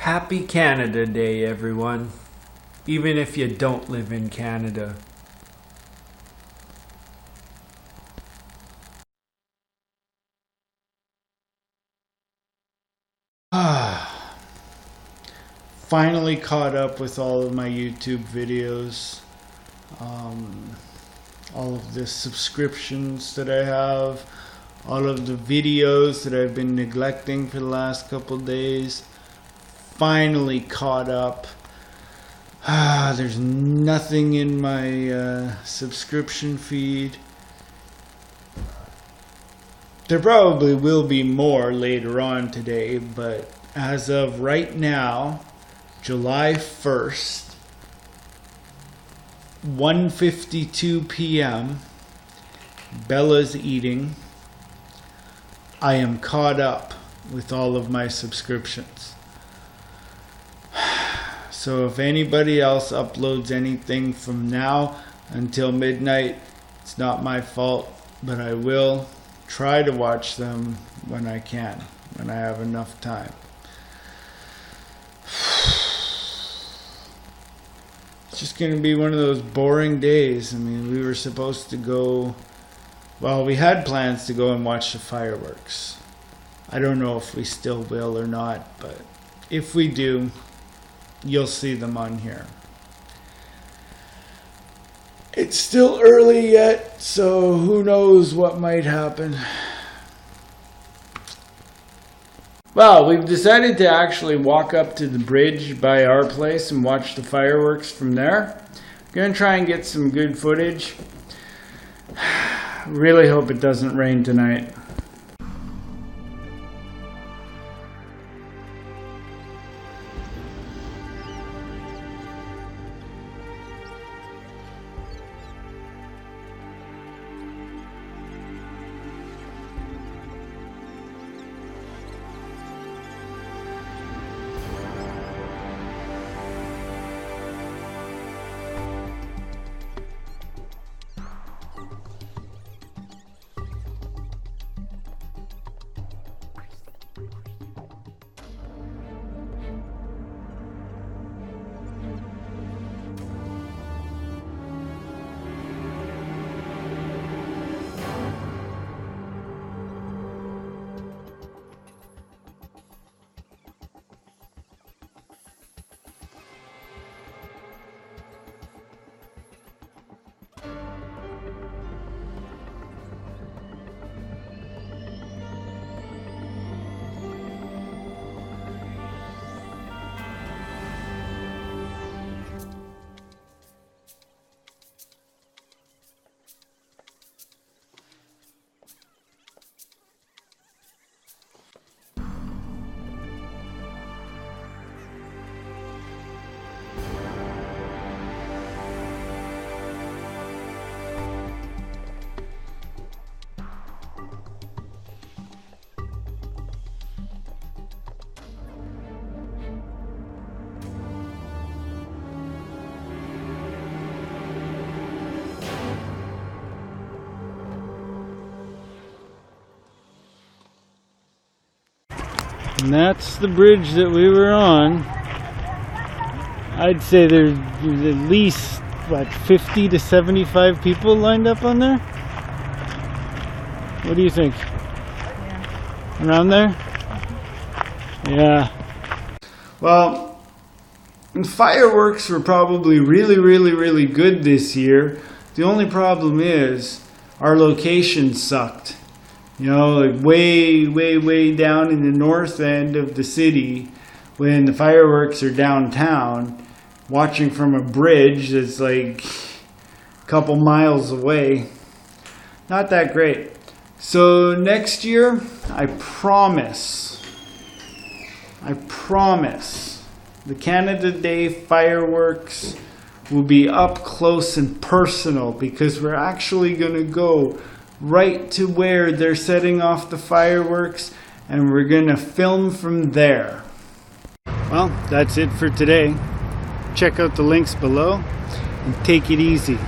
Happy Canada Day, everyone. Even if you don't live in Canada. Finally caught up with all of my YouTube videos. All of the subscriptions that I have. All of the videos that I've been neglecting for the last couple days. Finally caught up. There's nothing in my subscription feed. There probably will be more later on today, but as of right now, July 1st, 1:52 p.m., Bella's eating. I am caught up with all of my subscriptions. So if anybody else uploads anything from now until midnight, it's not my fault, but I will try to watch them when I can, when I have enough time. It's just going to be one of those boring days. I mean, we were supposed to go, well, we had plans to go and watch the fireworks. I don't know if we still will or not, but if we do, you'll see them on here. It's still early yet, so who knows what might happen. Well, we've decided to actually walk up to the bridge by our place and watch the fireworks from there. I'm going to try and get some good footage. Really hope it doesn't rain tonight. And that's the bridge that we were on. I'd say there's at least, what, 50 to 75 people lined up on there? What do you think? Yeah. Around there? Yeah. Well, the fireworks were probably really good this year. The only problem is our location sucked. You know, like way down in the north end of the city, when the fireworks are downtown, watching from a bridge that's like a couple miles away. Not that great. So next year, I promise, the Canada Day Fireworks will be up close and personal, because we're actually going to go right to where they're setting off the fireworks, and we're gonna film from there. Well, that's it for today. Check out the links below and take it easy.